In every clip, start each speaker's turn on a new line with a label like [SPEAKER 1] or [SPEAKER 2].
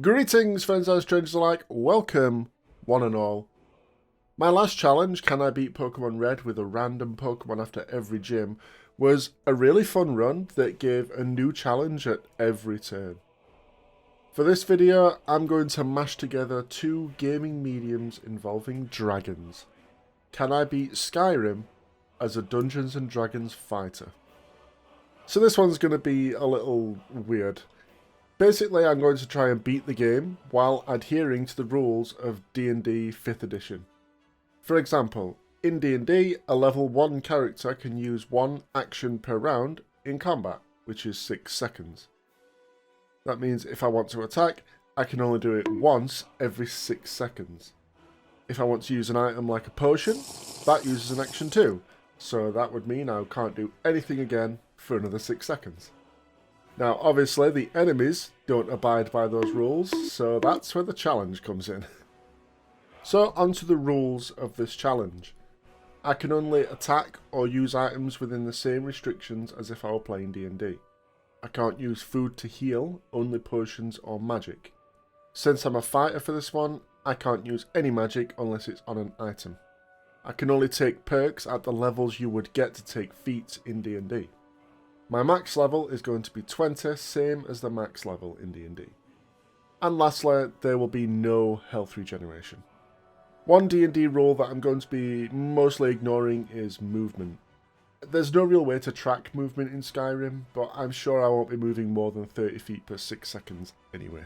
[SPEAKER 1] Greetings, friends and strangers alike. Welcome, one and all. My last challenge, can I beat Pokemon Red with a random Pokemon after every gym, was a really fun run that gave a new challenge at every turn. For this video, I'm going to mash together two gaming mediums involving dragons. Can I beat Skyrim as a Dungeons & Dragons fighter? So this one's going to be a little weird. Basically, I'm going to try and beat the game while adhering to the rules of D&D 5th edition. For example, in D&D, a level 1 character can use one action per round in combat, which is 6 seconds. That means if I want to attack, I can only do it once every 6 seconds. If I want to use an item like a potion, that uses an action too, so that would mean I can't do anything again for another 6 seconds. Now, obviously, the enemies don't abide by those rules, so that's where the challenge comes in. So, onto the rules of this challenge. I can only attack or use items within the same restrictions as if I were playing D&D. I can't use food to heal, only potions or magic. Since I'm a fighter for this one, I can't use any magic unless it's on an item. I can only take perks at the levels you would get to take feats in D&D. My max level is going to be 20, same as the max level in D&D. And lastly, there will be no health regeneration. One D&D rule that I'm going to be mostly ignoring is movement. There's no real way to track movement in Skyrim, but I'm sure I won't be moving more than 30 feet per 6 seconds anyway.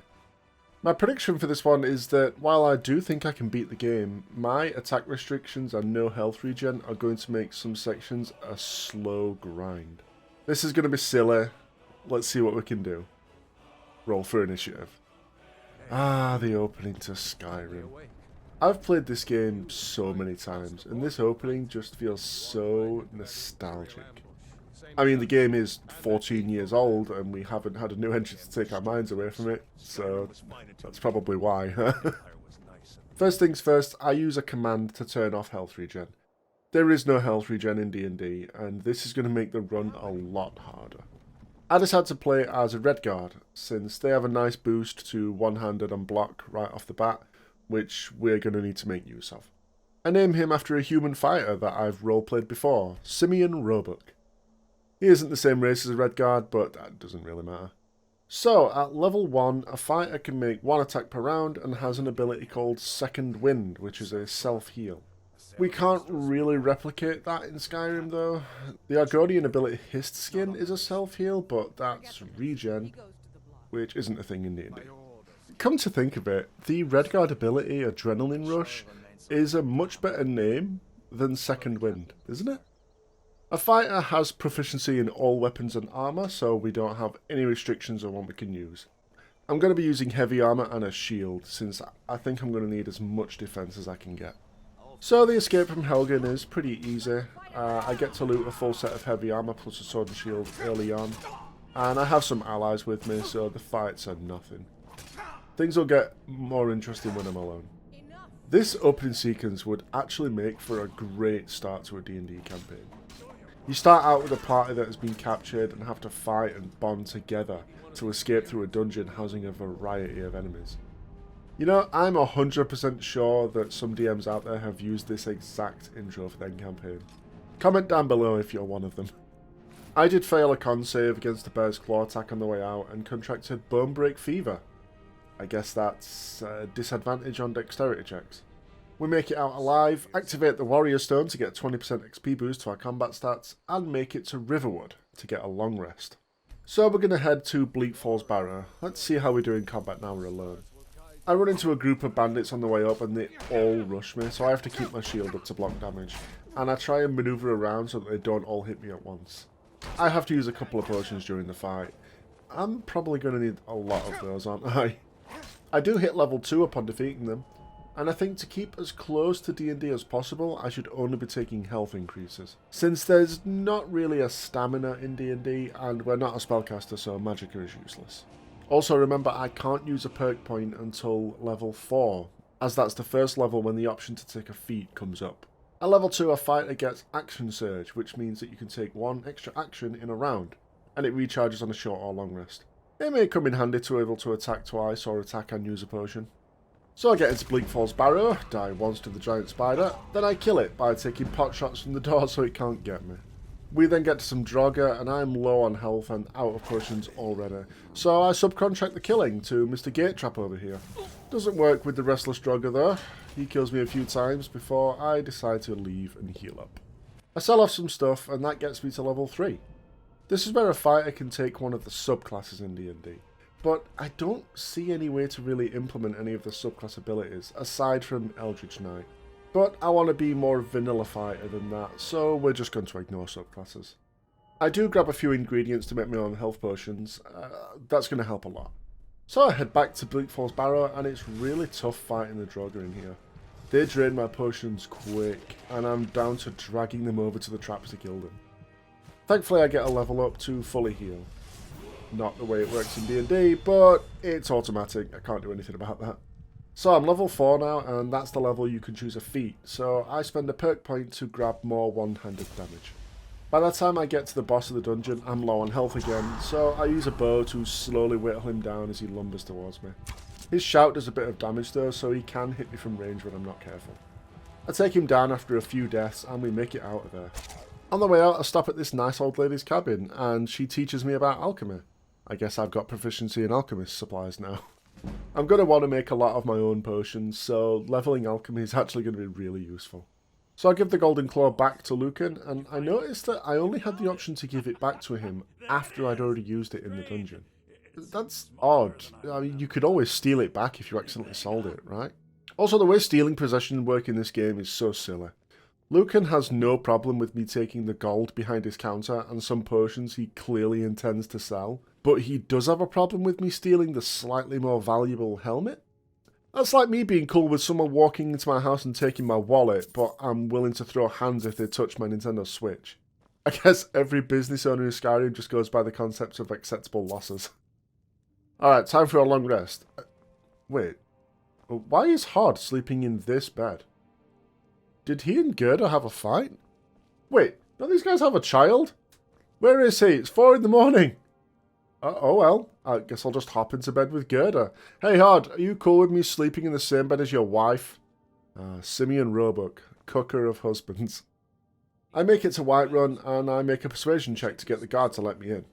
[SPEAKER 1] My prediction for this one is that while I do think I can beat the game, my attack restrictions and no health regen are going to make some sections a slow grind. This is going to be silly. Let's see what we can do. Roll for initiative. The opening to Skyrim. I've played this game so many times, and this opening just feels so nostalgic. I mean, the game is 14 years old, and we haven't had a new entry to take our minds away from it, so that's probably why. First things first, I use a command to turn off health regen. There is no health regen in D&D, and this is going to make the run a lot harder. I decided to play as a Redguard, since they have a nice boost to one-handed and block right off the bat, which we're going to need to make use of. I name him after a human fighter that I've roleplayed before, Simeon Roebuck. He isn't the same race as a Redguard, but that doesn't really matter. So, at level 1, a fighter can make one attack per round and has an ability called Second Wind, which is a self-heal. We can't really replicate that in Skyrim though. The Argonian ability Hist Skin is a self-heal, but that's regen, which isn't a thing in D&D. Come to think of it, the Redguard ability Adrenaline Rush is a much better name than Second Wind, isn't it? A fighter has proficiency in all weapons and armour, so we don't have any restrictions on what we can use. I'm going to be using heavy armour and a shield, since I think I'm going to need as much defence as I can get. So the escape from Helgen is pretty easy. I get to loot a full set of heavy armour plus a sword and shield early on, and I have some allies with me, so the fights are nothing. Things will get more interesting when I'm alone. This opening sequence would actually make for a great start to a D&D campaign. You start out with a party that has been captured and have to fight and bond together to escape through a dungeon housing a variety of enemies. You know, I'm 100% sure that some DMs out there have used this exact intro for their campaign. Comment down below if you're one of them. I did fail a con save against the Bear's Claw attack on the way out and contracted Bone Break Fever. I guess that's a disadvantage on dexterity checks. We make it out alive, activate the Warrior Stone to get 20% XP boost to our combat stats, and make it to Riverwood to get a long rest. So we're going to head to Bleak Falls Barrow. Let's see how we do in combat now we're alone. I run into a group of bandits on the way up and they all rush me, so I have to keep my shield up to block damage. And I try and maneuver around so that they don't all hit me at once. I have to use a couple of potions during the fight. I'm probably going to need a lot of those, aren't I? I do hit level 2 upon defeating them, and I think to keep as close to D&D as possible, I should only be taking health increases. Since there's not really a stamina in D&D, and we're not a spellcaster, so magicka is useless. Also remember, I can't use a perk point until level 4, as that's the first level when the option to take a feat comes up. At level 2, a fighter gets Action Surge, which means that you can take one extra action in a round, and it recharges on a short or long rest. It may come in handy to be able to attack twice or attack and use a potion. So I get into Bleak Falls Barrow, die once to the giant spider, then I kill it by taking pot shots from the door so it can't get me. We then get to some Draugr and I'm low on health and out of potions already. So I subcontract the killing to Mr. Gatetrap over here. Doesn't work with the restless Draugr though. He kills me a few times before I decide to leave and heal up. I sell off some stuff and that gets me to level 3. This is where a fighter can take one of the subclasses in D&D. But I don't see any way to really implement any of the subclass abilities, aside from Eldritch Knight. But I want to be more vanilla fighter than that, so we're just going to ignore subclasses. I do grab a few ingredients to make my own health potions. That's going to help a lot. So I head back to Bleak Falls Barrow, and it's really tough fighting the Draugr in here. They drain my potions quick, and I'm down to dragging them over to the traps to kill them. Thankfully I get a level up to fully heal. Not the way it works in D&D, but it's automatic. I can't do anything about that. So I'm level 4 now, and that's the level you can choose a feat. So I spend a perk point to grab more one-handed damage. By the time I get to the boss of the dungeon, I'm low on health again, so I use a bow to slowly whittle him down as he lumbers towards me. His shout does a bit of damage though, so he can hit me from range when I'm not careful. I take him down after a few deaths, and we make it out of there. On the way out, I stop at this nice old lady's cabin, and she teaches me about alchemy. I guess I've got proficiency in alchemist supplies now. I'm going to want to make a lot of my own potions, so leveling alchemy is actually going to be really useful. So I give the golden claw back to Lucan, and I noticed that I only had the option to give it back to him after I'd already used it in the dungeon. That's odd. I mean, you could always steal it back if you accidentally sold it, right? Also, the way stealing possession work in this game is so silly. Lucan has no problem with me taking the gold behind his counter and some potions he clearly intends to sell, but he does have a problem with me stealing the slightly more valuable helmet. That's like me being cool with someone walking into my house and taking my wallet, but I'm willing to throw hands if they touch my Nintendo Switch. I guess every business owner in Skyrim just goes by the concept of acceptable losses. Alright, time for a long rest. Wait, why is Hod sleeping in this bed? Did he and Gerda have a fight? Wait, don't these guys have a child? Where is he? It's 4 in the morning. Oh well, I guess I'll just hop into bed with Gerda. Hey Hod, are you cool with me sleeping in the same bed as your wife? Simeon Roebuck, cooker of husbands. I make it to Whiterun and I make a persuasion check to get the guard to let me in.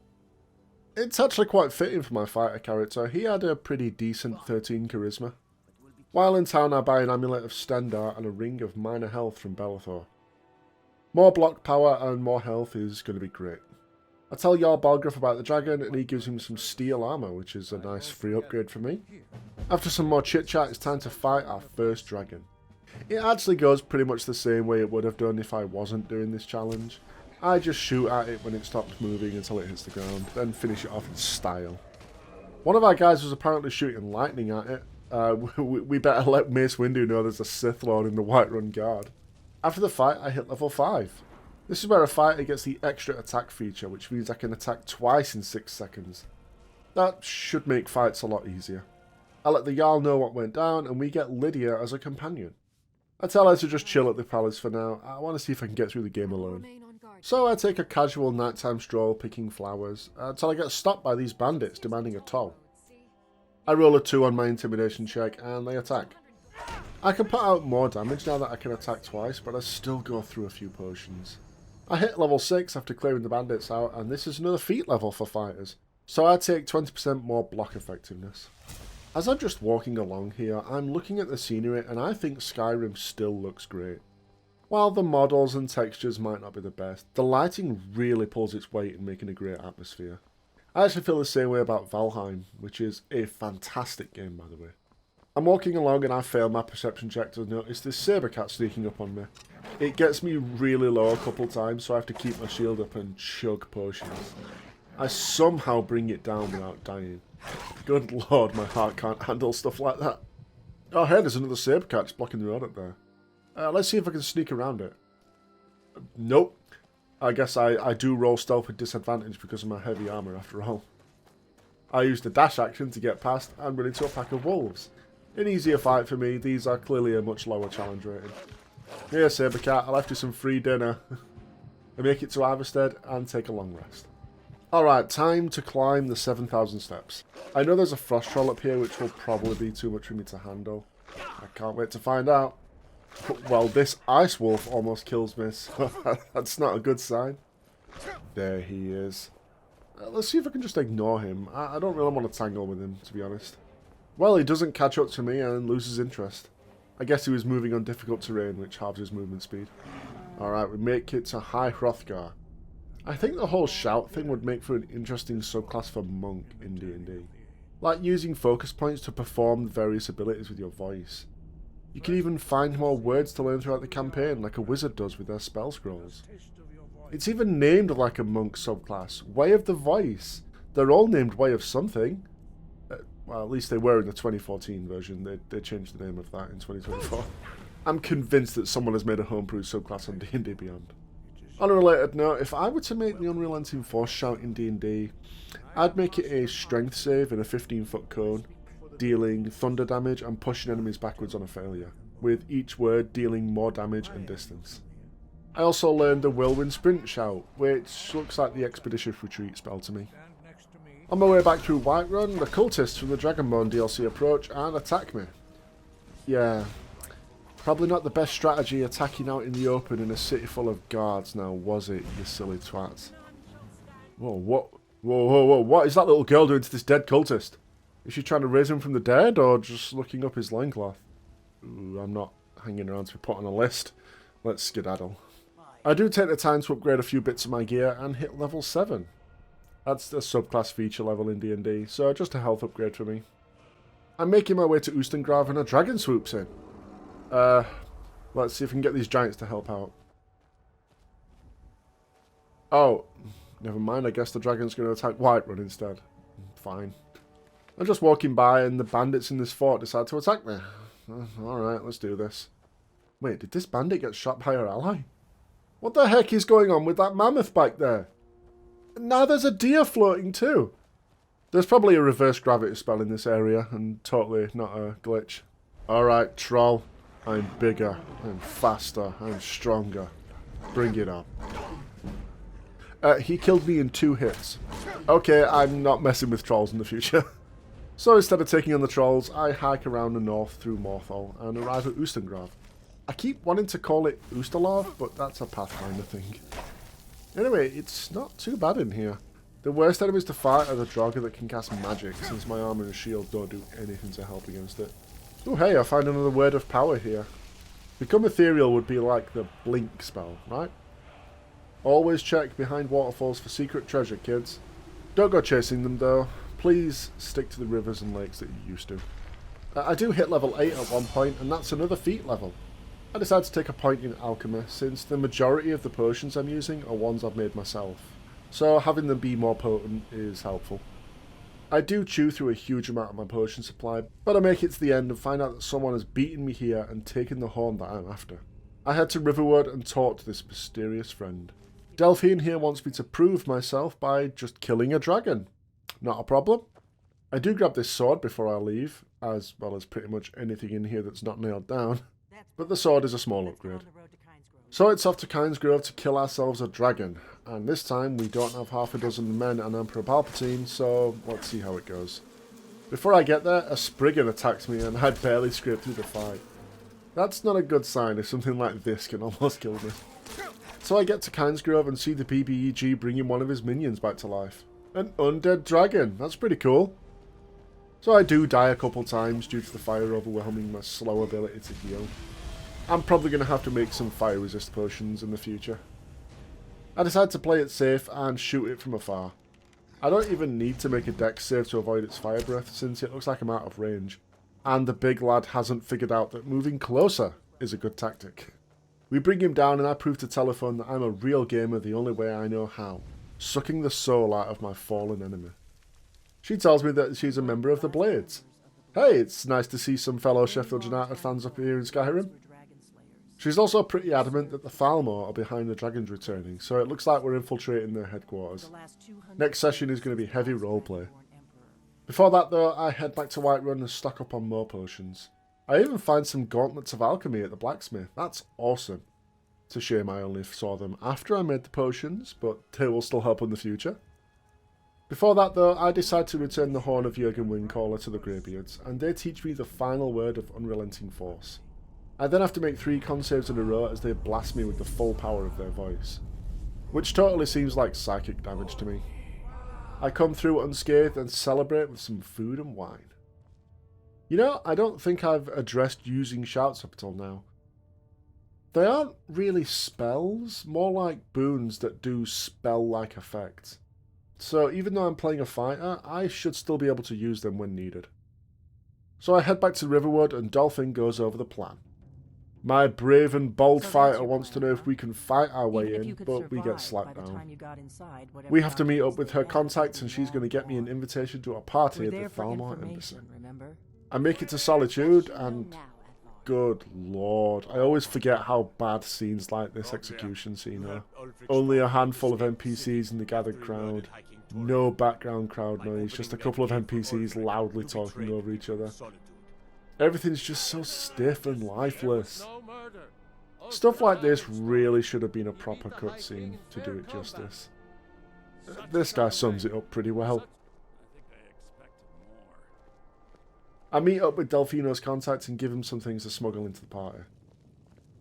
[SPEAKER 1] It's actually quite fitting for my fighter character. He had a pretty decent 13 charisma. While in town, I buy an amulet of Stendar and a ring of minor health from Bellathor. More block power and more health is going to be great. I tell Jarl Balgruuf about the dragon and he gives him some steel armor, which is a nice free upgrade for me. After some more chit chat, it's time to fight our first dragon. It actually goes pretty much the same way it would have done if I wasn't doing this challenge. I just shoot at it when it stops moving until it hits the ground, then finish it off in style. One of our guys was apparently shooting lightning at it. We better let Mace Windu know there's a Sith Lord in the Whiterun Guard. After the fight, I hit level 5. This is where a fighter gets the extra attack feature, which means I can attack twice in 6 seconds. That should make fights a lot easier. I let the Jarl know what went down, and we get Lydia as a companion. I tell her to just chill at the palace for now. I want to see if I can get through the game alone. So I take a casual nighttime stroll picking flowers, until I get stopped by these bandits demanding a toll. I roll a 2 on my intimidation check, and they attack. I can put out more damage now that I can attack twice, but I still go through a few potions. I hit level 6 after clearing the bandits out, and this is another feat level for fighters, so I take 20% more block effectiveness. As I'm just walking along here, I'm looking at the scenery, and I think Skyrim still looks great. While the models and textures might not be the best, the lighting really pulls its weight in making a great atmosphere. I actually feel the same way about Valheim, which is a fantastic game by the way. I'm walking along and I fail my perception check to notice this saber cat sneaking up on me. It gets me really low a couple times, so I have to keep my shield up and chug potions. I somehow bring it down without dying. Good lord, my heart can't handle stuff like that. Oh hey, there's another saber cat just blocking the road up there. Let's see if I can sneak around it. Nope. I guess I do roll stealth with disadvantage because of my heavy armour after all. I used the dash action to get past and run into a pack of wolves. An easier fight for me, these are clearly a much lower challenge rating. Here Sabercat, I left you some free dinner. I make it to Iverstead and take a long rest. Alright, time to climb the 7,000 steps. I know there's a frost troll up here which will probably be too much for me to handle. I can't wait to find out. Well, this ice wolf almost kills me, so that's not a good sign. There he is. Let's see if I can just ignore him. I don't really want to tangle with him, to be honest. Well, he doesn't catch up to me and loses interest. I guess he was moving on difficult terrain, which halves his movement speed. Alright, we make it to High Hrothgar. I think the whole shout thing would make for an interesting subclass for monk in D&D. Like using focus points to perform various abilities with your voice. You can even find more words to learn throughout the campaign, like a wizard does with their spell scrolls. It's even named like a monk subclass, Way of the Voice. They're all named Way of something. Well, at least they were in the 2014 version. They changed the name of that in 2024. I'm convinced that someone has made a homebrew subclass on D&D Beyond. On a related note, if I were to make the Unrelenting Force shout in D&D, I'd make it a strength save in a 15-foot cone, dealing thunder damage and pushing enemies backwards on a failure, with each word dealing more damage and distance. I also learned the Whirlwind Sprint shout, which looks like the Expeditious Retreat spell to me. On my way back through Whiterun, the cultists from the Dragonborn DLC approach and attack me. Yeah, probably not the best strategy attacking out in the open in a city full of guards now, was it, you silly twats? Whoa, what is that little girl doing to this dead cultist? Is she trying to raise him from the dead, or just looking up his loincloth? Ooh, I'm not hanging around to be put on a list. Let's skedaddle. I do take the time to upgrade a few bits of my gear and hit level 7. That's a subclass feature level in D&D, so just a health upgrade for me. I'm making my way to Sovngarde and a dragon swoops in. Let's see if we can get these giants to help out. Oh, never mind, I guess the dragon's going to attack Whiterun instead. Fine. I'm just walking by and the bandits in this fort decide to attack me. Alright, let's do this. Wait, did this bandit get shot by our ally? What the heck is going on with that mammoth back there? Now there's a deer floating too. There's probably a reverse gravity spell in this area and totally not a glitch. Alright, troll. I'm bigger, I'm faster, I'm stronger. Bring it up. He killed me in 2 hits. Okay, I'm not messing with trolls in the future. So instead of taking on the trolls, I hike around the north through Morthal and arrive at Sovngarde. I keep wanting to call it Oosterlov, but that's a Pathfinder thing. Anyway, it's not too bad in here. The worst enemies to fight are the Draugr that can cast magic, since my armor and shield don't do anything to help against it. Oh hey, I find another word of power here. Become ethereal would be like the blink spell, right? Always check behind waterfalls for secret treasure, kids. Don't go chasing them though. Please stick to the rivers and lakes that you used to. I do hit level 8 at one point, and that's another feat level. I decided to take a point in alchemy, since the majority of the potions I'm using are ones I've made myself. So having them be more potent is helpful. I do chew through a huge amount of my potion supply, but I make it to the end and find out that someone has beaten me here and taken the horn that I'm after. I head to Riverwood and talk to this mysterious friend. Delphine here wants me to prove myself by just killing a dragon. Not a problem. I do grab this sword before I leave, as well as pretty much anything in here that's not nailed down. But the sword is a small upgrade. So it's off to Kynesgrove to kill ourselves a dragon, and this time we don't have half a dozen men and Emperor Palpatine, so let's see how it goes. Before I get there, a Spriggan attacks me and I barely scrape through the fight. That's not a good sign if something like this can almost kill me. So I get to Kynesgrove and see the BBEG bringing one of his minions back to life. An undead dragon, that's pretty cool. So I do die a couple times due to the fire overwhelming my slow ability to heal. I'm probably going to have to make some fire resist potions in the future. I decide to play it safe and shoot it from afar. I don't even need to make a dex save to avoid its fire breath since it looks like I'm out of range. And the big lad hasn't figured out that moving closer is a good tactic. We bring him down and I prove to Telephone that I'm a real gamer the only way I know how, sucking the soul out of my fallen enemy. She tells me that she's a member of the Blades. Hey, it's nice to see some fellow Sheffield United fans up here in Skyrim. She's also pretty adamant that the Thalmor are behind the dragons returning, so it looks like we're infiltrating their headquarters. Next session is going to be heavy roleplay. Before that though, I head back to Whiterun and stock up on more potions. I even find some gauntlets of alchemy at the blacksmith. That's awesome. It's a shame I only saw them after I made the potions, but they will still help in the future. Before that though, I decide to return the horn of Jurgen Windcaller to the Greybeards, and they teach me the final word of unrelenting force. I then have to make 3 con saves in a row as they blast me with the full power of their voice, which totally seems like psychic damage to me. I come through unscathed and celebrate with some food and wine. You know, I don't think I've addressed using shouts up until now. They aren't really spells, more like boons that do spell-like effects. So even though I'm playing a fighter, I should still be able to use them when needed. So I head back to Riverwood and Dolphin goes over the plan. My brave and bold fighter wants to know if we can fight our way in, but we get slapped down. We have to meet up with her contacts and she's going to get me an invitation to a party at the Thalmor embassy. I make it to Solitude and... good lord, I always forget how bad scenes like this execution scene are. Only a handful of NPCs in the gathered crowd. No background crowd noise, just a couple of NPCs loudly talking over each other. Everything's just so stiff and lifeless. Stuff like this really should have been a proper cutscene to do it justice. This guy sums it up pretty well. I meet up with Delfino's contacts and give him some things to smuggle into the party.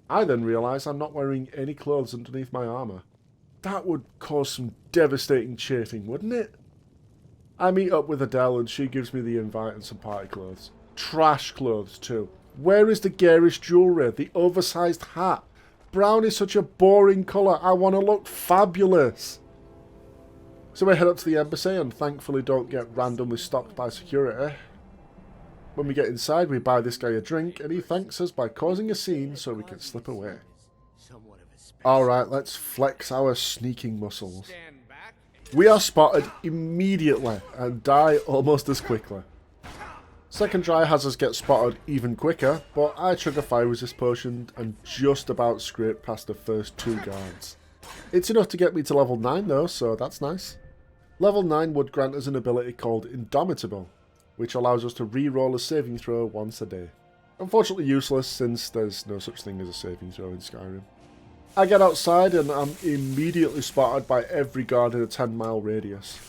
[SPEAKER 1] I then realise I'm not wearing any clothes underneath my armour. That would cause some devastating chafing, wouldn't it? I meet up with Adele and she gives me the invite and some party clothes. Trash clothes too. Where is the garish jewellery? The oversized hat? Brown is such a boring colour. I want to look fabulous. So we head up to the embassy and thankfully don't get randomly stopped by security. When we get inside, we buy this guy a drink, and he thanks us by causing a scene so we can slip away. Alright, let's flex our sneaking muscles. We are spotted immediately, and die almost as quickly. Second try has us get spotted even quicker, but I trigger fire resist potion and just about scrape past the first 2 guards. It's enough to get me to level 9 though, so that's nice. Level 9 would grant us an ability called Indomitable, which allows us to re-roll a saving throw once a day. Unfortunately useless since there's no such thing as a saving throw in Skyrim. I get outside and I'm immediately spotted by every guard in a 10-mile radius.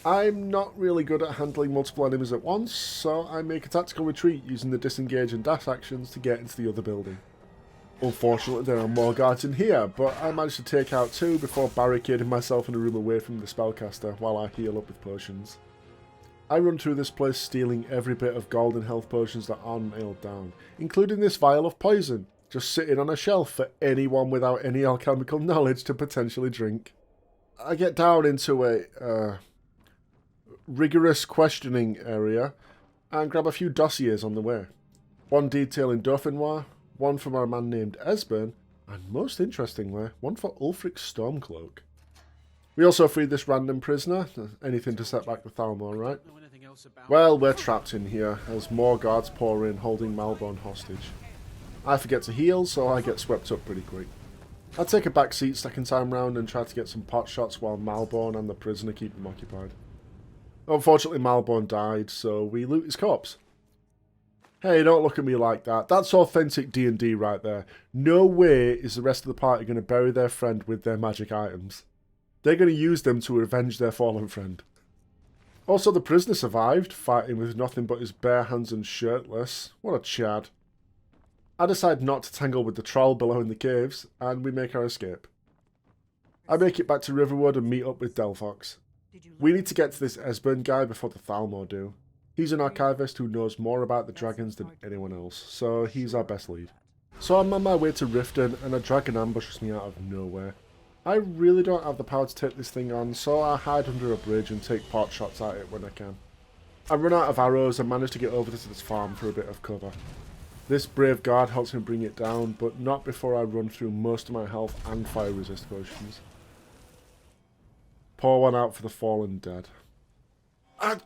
[SPEAKER 1] I'm not really good at handling multiple enemies at once, so I make a tactical retreat using the disengage and dash actions to get into the other building. Unfortunately there are more guards in here, but I managed to take out 2 before barricading myself in a room away from the spellcaster while I heal up with potions. I run through this place stealing every bit of gold and health potions that aren't nailed down, including this vial of poison, just sitting on a shelf for anyone without any alchemical knowledge to potentially drink. I get down into a rigorous questioning area and grab a few dossiers on the way. One detailing Dauphinois, one from our man named Esburn, and most interestingly, one for Ulfric's Stormcloak. We also freed this random prisoner, anything to set back the Thalmor, right? Well, we're trapped in here, as more guards pour in, holding Malborn hostage. I forget to heal, so I get swept up pretty quick. I take a back seat second time round and try to get some pot shots while Malborn and the prisoner keep them occupied. Unfortunately, Malborn died, so we loot his corpse. Hey, don't look at me like that. That's authentic D&D right there. No way is the rest of the party going to bury their friend with their magic items. They're going to use them to avenge their fallen friend. Also, the prisoner survived, fighting with nothing but his bare hands and shirtless. What a chad. I decide not to tangle with the troll below in the caves, and we make our escape. I make it back to Riverwood and meet up with Delphox. We need to get to this Esburn guy before the Thalmor do. He's an archivist who knows more about the dragons than anyone else, so he's our best lead. So I'm on my way to Riften, and a dragon ambushes me out of nowhere. I really don't have the power to take this thing on, so I hide under a bridge and take pot shots at it when I can. I run out of arrows and manage to get over to this farm for a bit of cover. This brave guard helps me bring it down, but not before I run through most of my health and fire resist potions. Pour one out for the fallen dead.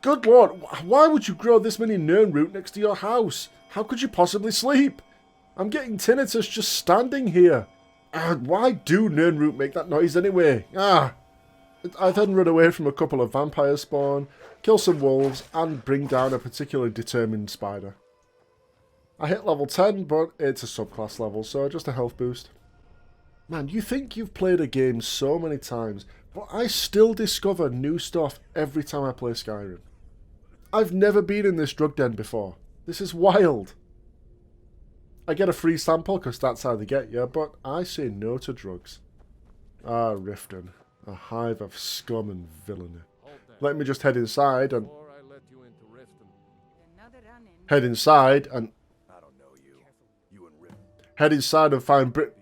[SPEAKER 1] Good lord, why would you grow this many nirnroot next to your house? How could you possibly sleep? I'm getting tinnitus just standing here. Why do nirnroot make that noise anyway? I then run away from a couple of vampire spawn, kill some wolves, and bring down a particularly determined spider. I hit level 10, but it's a subclass level, so just a health boost. Man, you think you've played a game so many times, But I still discover new stuff every time I play Skyrim. I've never been in this drug den before. This is wild. I get a free sample because that's how they get you, but I say no to drugs. Ah, Riften. A hive of scum and villainy. Let me just head inside and... Head inside and... Head inside and find Brit...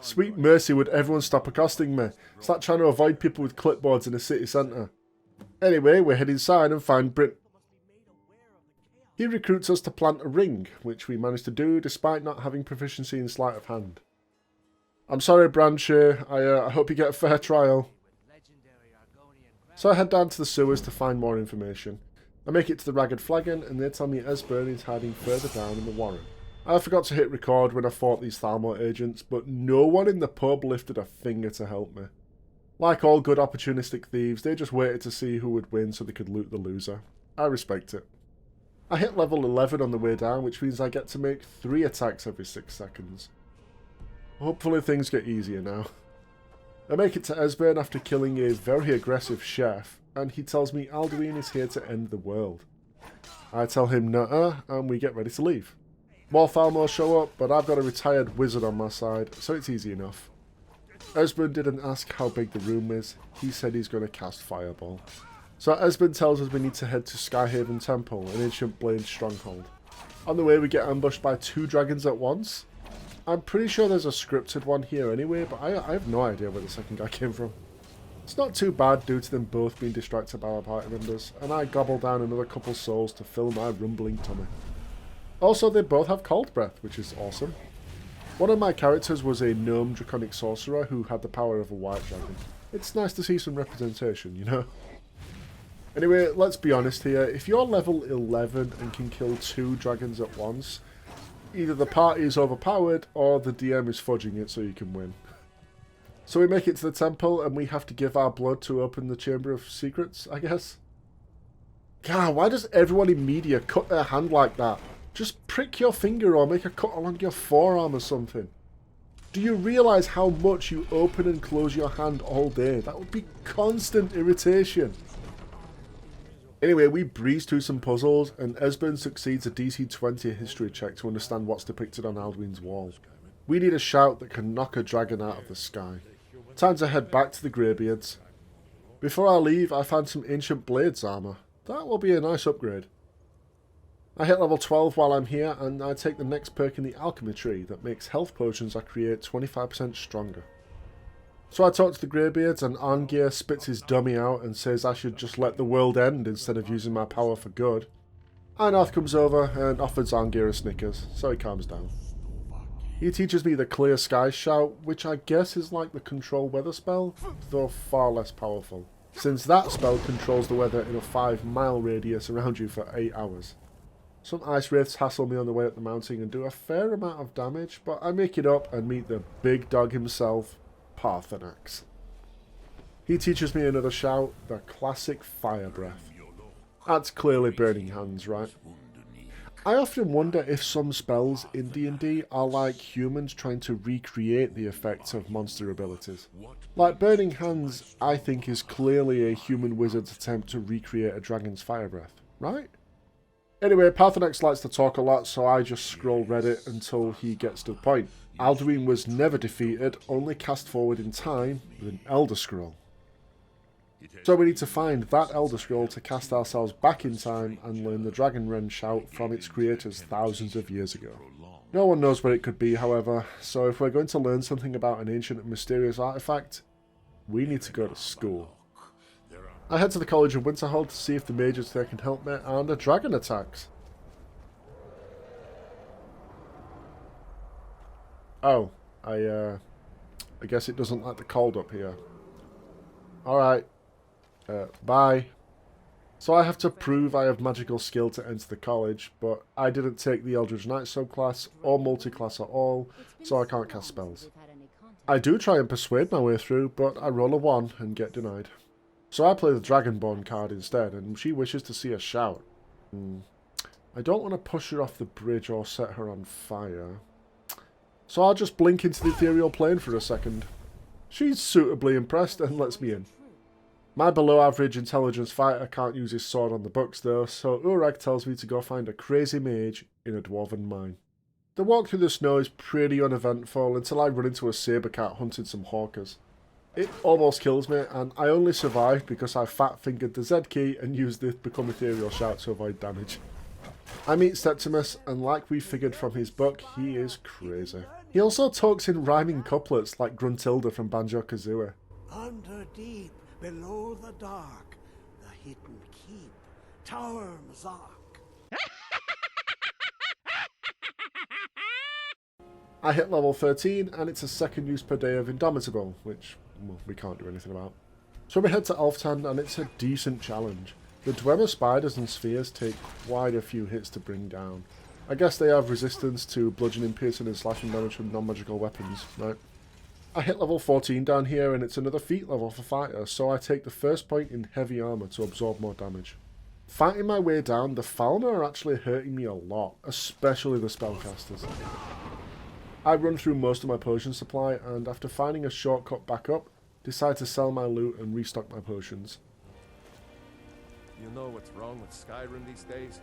[SPEAKER 1] Sweet mercy, would everyone stop accosting me? Start trying to avoid people with clipboards in a city centre. Anyway, we head inside and find Brit... He recruits us to plant a ring, which we managed to do despite not having proficiency in sleight of hand. I'm sorry, Brancher. I hope you get a fair trial. So I head down to the sewers to find more information. I make it to the Ragged Flagon, and they tell me Esburn is hiding further down in the Warren. I forgot to hit record when I fought these Thalmor agents, but no one in the pub lifted a finger to help me. Like all good opportunistic thieves, they just waited to see who would win so they could loot the loser. I respect it. I hit level 11 on the way down, which means I get to make 3 attacks every 6 seconds. Hopefully things get easier now. I make it to Esburn after killing a very aggressive chef, and he tells me Alduin is here to end the world. I tell him nuh-uh, and we get ready to leave. More Thalmor show up, but I've got a retired wizard on my side, so it's easy enough. Esburn didn't ask how big the room is, he said he's going to cast Fireball. So Esburn tells us we need to head to Skyhaven Temple, an ancient blade stronghold. On the way we get ambushed by 2 dragons at once. I'm pretty sure there's a scripted one here anyway, but I have no idea where the second guy came from. It's not too bad due to them both being distracted by our party members, and I gobble down another couple souls to fill my rumbling tummy. Also, they both have cold breath, which is awesome. One of my characters was a gnome draconic sorcerer who had the power of a white dragon. It's nice to see some representation, you know? Anyway, let's be honest here, if you're level 11 and can kill 2 dragons at once, either the party is overpowered or the DM is fudging it so you can win. So we make it to the temple and we have to give our blood to open the Chamber of Secrets, I guess. God, why does everyone in media cut their hand like that? Just prick your finger or make a cut along your forearm or something. Do you realise how much you open and close your hand all day? That would be constant irritation. Anyway, we breeze through some puzzles, and Esburn succeeds a DC 20 history check to understand what's depicted on Alduin's wall. We need a shout that can knock a dragon out of the sky. Time to head back to the Greybeards. Before I leave, I find some ancient blades armour. That will be a nice upgrade. I hit level 12 while I'm here, and I take the next perk in the alchemy tree that makes health potions I create 25% stronger. So I talk to the Greybeards, and Arngeir spits his dummy out and says I should just let the world end instead of using my power for good. Einarth comes over and offers Arngeir a Snickers, so he calms down. He teaches me the Clear Skies shout, which I guess is like the Control Weather spell, though far less powerful, since that spell controls the weather in a 5-mile radius around you for 8 hours. Some ice wraiths hassle me on the way up the mountain and do a fair amount of damage, but I make it up and meet the big dog himself, Parthenax. He teaches me another shout, the classic Fire Breath. That's clearly Burning Hands, right? I often wonder if some spells in D&D are like humans trying to recreate the effects of monster abilities. Like Burning Hands, I think is clearly a human wizard's attempt to recreate a dragon's fire breath, right? Anyway, Parthenax likes to talk a lot, so I just scroll Reddit until he gets to the point. Alduin was never defeated, only cast forward in time with an Elder Scroll. So we need to find that Elder Scroll to cast ourselves back in time and learn the Dragon Wren shout from its creators thousands of years ago. No one knows where it could be, however, so if we're going to learn something about an ancient and mysterious artifact, we need to go to school. I head to the College of Winterhold to see if the mages there can help me, and a dragon attacks. Oh, I guess it doesn't like the cold up here. Alright. Bye. So I have to prove I have magical skill to enter the college, but I didn't take the Eldritch Knight subclass or multiclass at all, so I can't cast spells. I do try and persuade my way through, but I roll a 1 and get denied. So I play the Dragonborn card instead, and she wishes to see a shout. I don't want to push her off the bridge or set her on fire. So I'll just blink into the ethereal plane for a second. She's suitably impressed and lets me in. My below average intelligence fighter can't use his sword on the books though, so Urag tells me to go find a crazy mage in a dwarven mine. The walk through the snow is pretty uneventful until I run into a saber cat hunting some hawkers. It almost kills me, and I only survived because I fat-fingered the Z key and used the Become Ethereal shout to avoid damage. I meet Septimus, and like we figured from his book, he is crazy. He also talks in rhyming couplets like Gruntilda from Banjo-Kazooie.
[SPEAKER 2] Under deep, below the dark, the hidden keep, Tower Mazak.
[SPEAKER 1] I hit level 13, and it's a second use per day of Indomitable, which well, we can't do anything about. So we head to Elftan, and it's a decent challenge. The Dwemer spiders and spheres take quite a few hits to bring down. I guess they have resistance to bludgeoning, piercing and slashing damage from non-magical weapons, right? I hit level 14 down here, and it's another feat level for fighter, so I take the first point in heavy armour to absorb more damage. Fighting my way down, the Thalmor are actually hurting me a lot, especially the spellcasters. I run through most of my potion supply, and after finding a shortcut back up, decide to sell my loot and restock my potions.
[SPEAKER 3] You know what's wrong with Skyrim these days?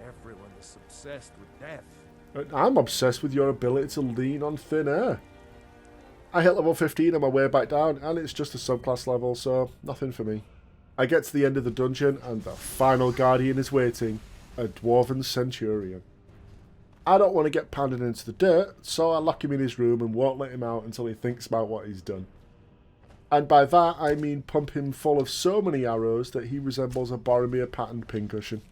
[SPEAKER 3] Everyone is obsessed with death.
[SPEAKER 1] I'm obsessed with your ability to lean on thin air. I hit level 15 on my way back down, and it's just a subclass level, so nothing for me. I get to the end of the dungeon, and the final guardian is waiting, a dwarven centurion. I don't want to get pounded into the dirt, so I lock him in his room and won't let him out until he thinks about what he's done. And by that, I mean pump him full of so many arrows that he resembles a Boromir patterned pincushion.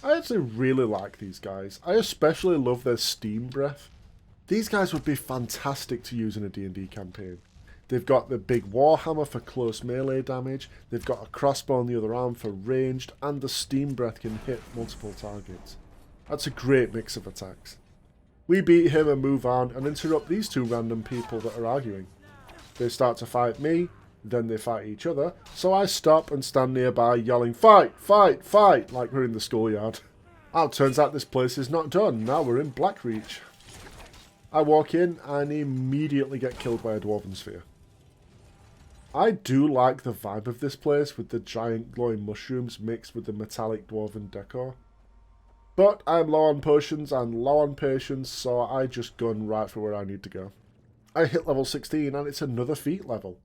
[SPEAKER 1] I actually really like these guys. I especially love their steam breath. These guys would be fantastic to use in a D&D campaign. They've got the big warhammer for close melee damage, they've got a crossbow on the other arm for ranged, and the steam breath can hit multiple targets. That's a great mix of attacks. We beat him and move on and interrupt these two random people that are arguing. They start to fight me, then they fight each other, so I stop and stand nearby yelling, "Fight! Fight! Fight!" like we're in the schoolyard. Oh, turns out this place is not done, now we're in Blackreach. I walk in and immediately get killed by a dwarven sphere. I do like the vibe of this place with the giant glowing mushrooms mixed with the metallic dwarven decor. But I'm low on potions and low on patience, so I just gun right for where I need to go. I hit level 16 and it's another feat level.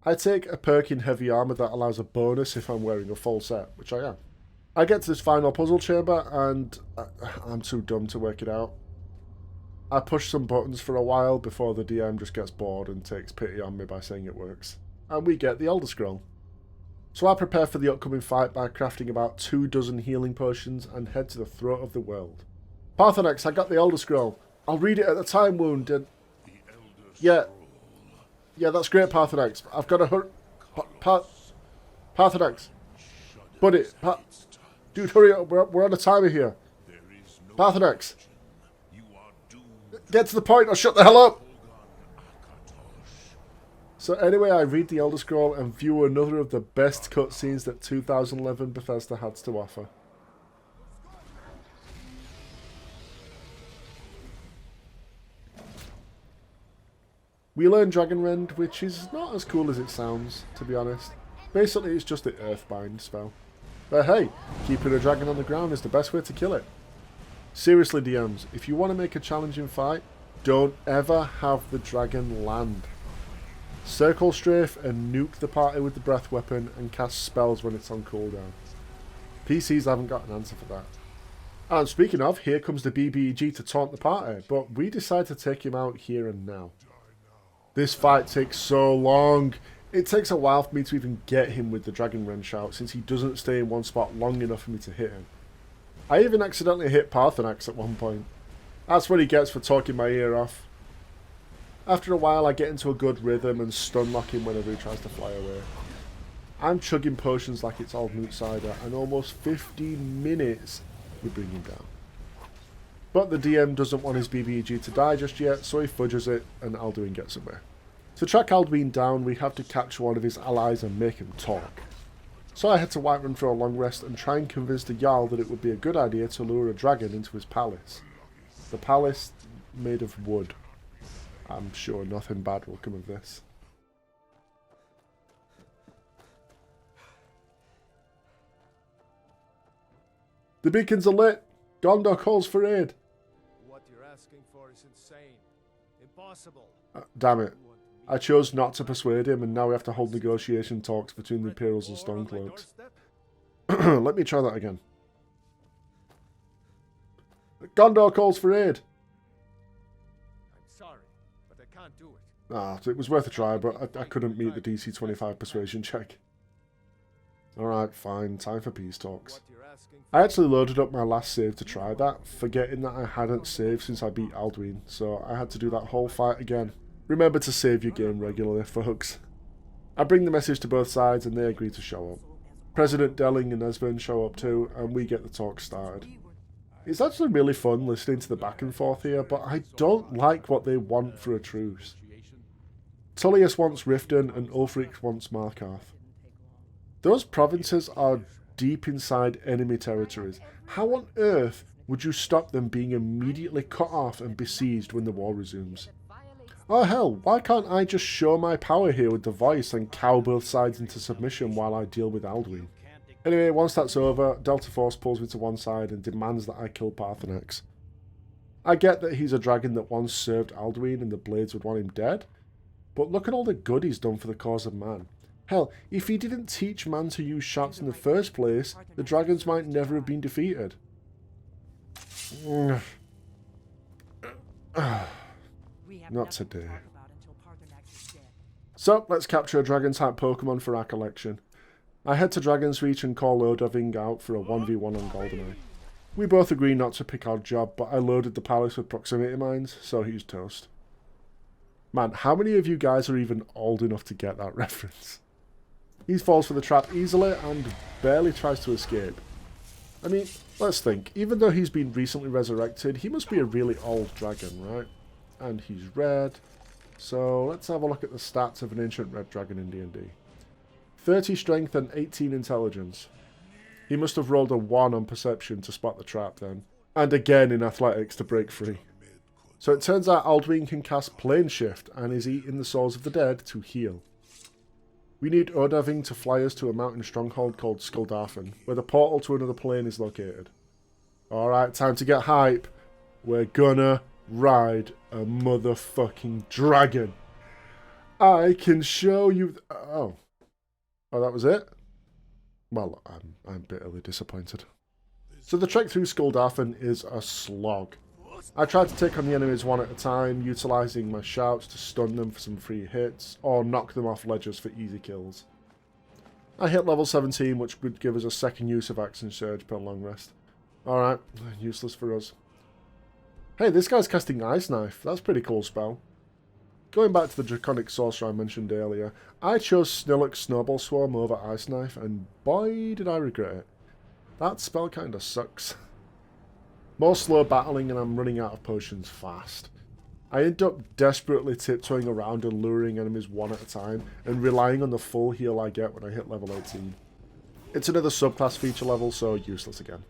[SPEAKER 1] I take a perk in heavy armour that allows a bonus if I'm wearing a full set, which I am. I get to this final puzzle chamber and I'm too dumb to work it out. I push some buttons for a while before the DM just gets bored and takes pity on me by saying it works. And we get the Elder Scroll. So I prepare for the upcoming fight by crafting about 24 healing potions and head to the throat of the world. Parthenex, I got the Elder Scroll. I'll read it at the time wound and... Yeah, that's great, Parthenex. I've got to hurry... Parthenex. Buddy, dude, hurry up. We're on a timer here. Parthenex. Get to the point or shut the hell up. So anyway, I read the Elder Scroll and view another of the best cutscenes that 2011 Bethesda has to offer. We learn Dragonrend, which is not as cool as it sounds, to be honest. Basically, it's just the Earthbind spell. But hey, keeping a dragon on the ground is the best way to kill it. Seriously, DMs, if you want to make a challenging fight, don't ever have the dragon land. Circle strafe and nuke the party with the breath weapon and cast spells when it's on cooldown. PCs haven't got an answer for that. And speaking of, here comes the BBEG to taunt the party, but we decide to take him out here and now. This fight takes so long. It takes a while for me to even get him with the Dragonrend shout, since he doesn't stay in one spot long enough for me to hit him. I even accidentally hit Parthenax at one point. That's what he gets for talking my ear off. After a while, I get into a good rhythm and stun lock him whenever he tries to fly away. I'm chugging potions like it's old moot cider, and almost 15 minutes we bring him down. But the DM doesn't want his BBEG to die just yet, so he fudges it, and Alduin gets away. To track Alduin down, we have to capture one of his allies and make him talk. So I head to Whiterun for a long rest and try and convince the Jarl that it would be a good idea to lure a dragon into his palace. The palace made of wood. I'm sure nothing bad will come of this. The beacons are lit. Gondor calls for aid.
[SPEAKER 3] What you're asking for is insane. Impossible.
[SPEAKER 1] Damn it. I chose not to persuade him, and now we have to hold negotiation talks between the Imperials and Stormcloaks. Let me try that again. Gondor calls for aid.
[SPEAKER 3] I'm sorry, but I can't do it.
[SPEAKER 1] Ah, it was worth a try, but I couldn't meet the DC 25 persuasion check. Alright, fine. Time for peace talks. I actually loaded up my last save to try that, forgetting that I hadn't saved since I beat Alduin, so I had to do that whole fight again. Remember to save your game regularly, folks. I bring the message to both sides and they agree to show up. President Delling and Esburn show up too, and we get the talk started. It's actually really fun listening to the back and forth here, but I don't like what they want for a truce. Tullius wants Riften and Ulfric wants Markarth. Those provinces are deep inside enemy territories. How on earth would you stop them being immediately cut off and besieged when the war resumes? Oh hell, why can't I just show my power here with the voice and cow both sides into submission while I deal with Alduin? Anyway, once that's over, Delta Force pulls me to one side and demands that I kill Parthenax. I get that he's a dragon that once served Alduin and the Blades would want him dead, but look at all the good he's done for the cause of man. Hell, if he didn't teach man to use shots in the first place, the dragons might never have been defeated. Not today. So, let's capture a dragon-type Pokemon for our collection. I head to Dragon's Reach and call Odaving out for a 1v1 on Goldeneye. We both agree not to pick our job, but I loaded the palace with proximity mines, so he's toast. Man, how many of you guys are even old enough to get that reference? He falls for the trap easily and barely tries to escape. I mean, let's think. Even though he's been recently resurrected, he must be a really old dragon, right? And he's red. So let's have a look at the stats of an ancient red dragon in D&D. 30 strength and 18 intelligence. He must have rolled a 1 on perception to spot the trap then. And again in athletics to break free. So it turns out Alduin can cast Plane Shift and is eating the souls of the dead to heal. We need Odaving to fly us to a mountain stronghold called Skuldarfen, where the portal to another plane is located. Alright, time to get hype. We're gonna ride a motherfucking dragon. I can show you... Oh, that was it? Well, I'm bitterly disappointed. So the trek through Skuldarfen is a slog. I tried to take on the enemies one at a time, utilising my shouts to stun them for some free hits, or knock them off ledges for easy kills. I hit level 17, which would give us a second use of Action Surge per long rest. Alright, useless for us. Hey, this guy's casting Ice Knife. That's a pretty cool spell. Going back to the Draconic Sorcerer I mentioned earlier, I chose Snillock's Snowball Swarm over Ice Knife, and boy did I regret it. That spell kinda sucks. More slow battling and I'm running out of potions fast. I end up desperately tiptoeing around and luring enemies one at a time and relying on the full heal I get when I hit level 18. It's another subclass feature level, so useless again.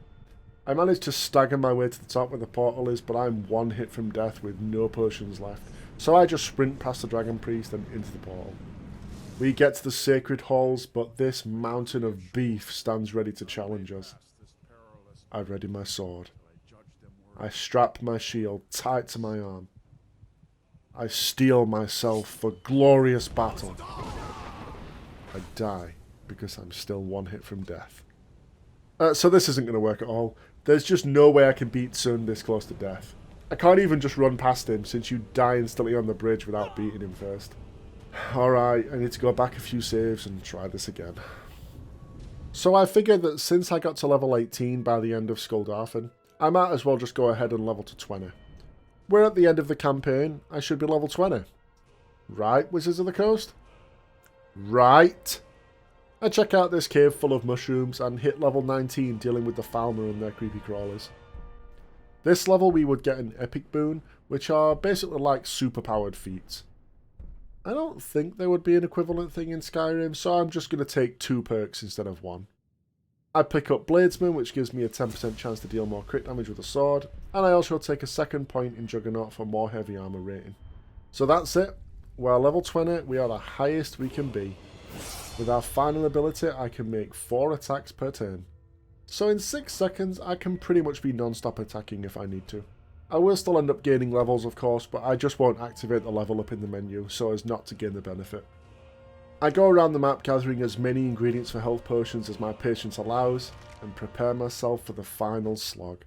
[SPEAKER 1] I managed to stagger my way to the top where the portal is, but I'm one hit from death with no potions left, so I just sprint past the Dragon Priest and into the portal. We get to the Sacred Halls, but this mountain of beef stands ready to challenge us. I ready my sword. I strap my shield tight to my arm. I steel myself for glorious battle. I die because I'm still one hit from death. So this isn't going to work at all. There's just no way I can beat Sun this close to death. I can't even just run past him since you die instantly on the bridge without beating him first. Alright, I need to go back a few saves and try this again. So I figured that since I got to level 18 by the end of Skuldarfen, I might as well just go ahead and level to 20. We're at the end of the campaign, I should be level 20. Right, Wizards of the Coast? Right. I check out this cave full of mushrooms and hit level 19 dealing with the Thalmor and their creepy crawlers. This level we would get an epic boon, which are basically like superpowered feats. I don't think there would be an equivalent thing in Skyrim, so I'm just going to take 2 perks instead of 1. I pick up Bladesman, which gives me a 10% chance to deal more crit damage with a sword, and I also take a second point in Juggernaut for more heavy armor rating. So that's it. We're level 20, we are the highest we can be. With our final ability, I can make 4 attacks per turn. So in 6 seconds, I can pretty much be non-stop attacking if I need to. I will still end up gaining levels, of course, but I just won't activate the level up in the menu so as not to gain the benefit. I go around the map gathering as many ingredients for health potions as my patience allows, and prepare myself for the final slog.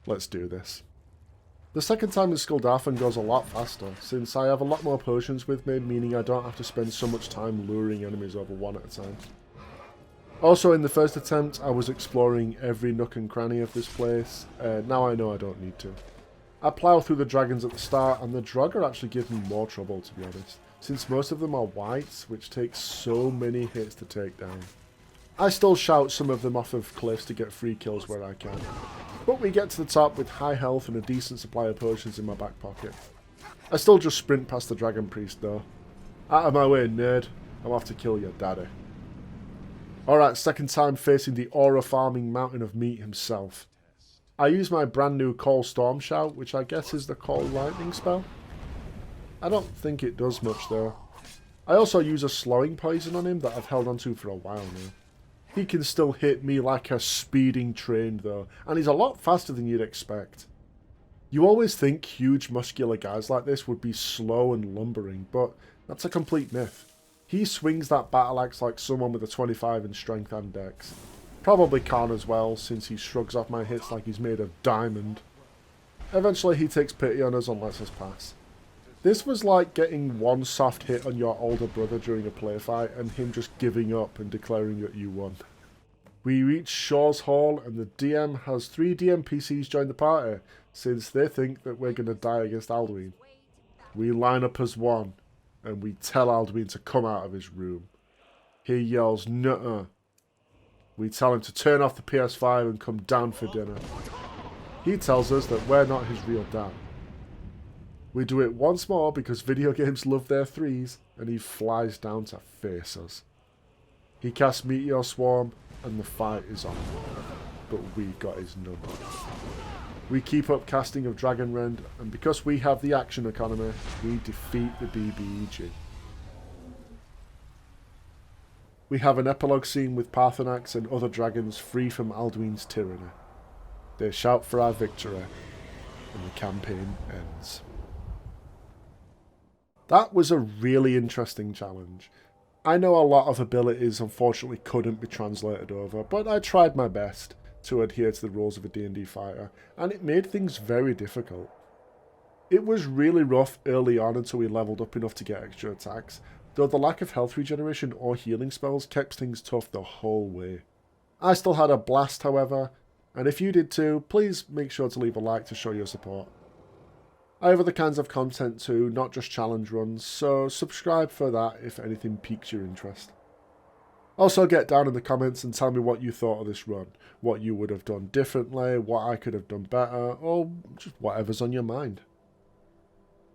[SPEAKER 1] Let's do this. The second time in Skyrim goes a lot faster, since I have a lot more potions with me, meaning I don't have to spend so much time luring enemies over one at a time. Also, in the first attempt, I was exploring every nook and cranny of this place. Now I know I don't need to. I plough through the dragons at the start, and the Draugr actually give me more trouble, to be honest, since most of them are whites, which takes so many hits to take down. I still shout some of them off of cliffs to get free kills where I can, but we get to the top with high health and a decent supply of potions in my back pocket. I still just sprint past the dragon priest though. Out of my way, nerd. I'm off to kill your daddy. Alright, second time facing the aura farming mountain of meat himself. I use my brand new Call Storm Shout, which I guess is the Call Lightning spell. I don't think it does much though. I also use a slowing poison on him that I've held onto for a while now. He can still hit me like a speeding train though, and he's a lot faster than you'd expect. You always think huge muscular guys like this would be slow and lumbering, but that's a complete myth. He swings that battle axe like someone with a 25 in strength and dex. Probably Khan as well, since he shrugs off my hits like he's made of diamond. Eventually he takes pity on us and lets us pass. This was like getting one soft hit on your older brother during a play fight and him just giving up and declaring that you won. We reach Shaw's Hall and the DM has 3 DMPCs join the party since they think that we're going to die against Alduin. We line up as one and we tell Alduin to come out of his room. He yells, "Nuh-uh." We tell him to turn off the PS5 and come down for dinner. He tells us that we're not his real dad. We do it once more because video games love their threes, and he flies down to face us. He casts Meteor Swarm, and the fight is on. But we got his number. We keep up casting of Dragon Rend, and because we have the action economy, we defeat the BBEG. We have an epilogue scene with Paarthurnax and other dragons free from Alduin's tyranny. They shout for our victory, and the campaign ends. That was a really interesting challenge. I know a lot of abilities unfortunately couldn't be translated over, but I tried my best to adhere to the rules of a D&D fighter, and it made things very difficult. It was really rough early on until we leveled up enough to get extra attacks, though the lack of health regeneration or healing spells kept things tough the whole way. I still had a blast however, and if you did too, please make sure to leave a like to show your support. I have other kinds of content too, not just challenge runs, so subscribe for that if anything piques your interest. Also get down in the comments and tell me what you thought of this run, what you would have done differently, what I could have done better, or just whatever's on your mind.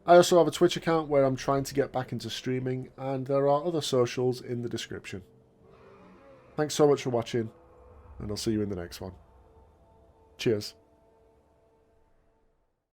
[SPEAKER 1] I also have a Twitch account where I'm trying to get back into streaming, and there are other socials in the description. Thanks so much for watching, and I'll see you in the next one. Cheers.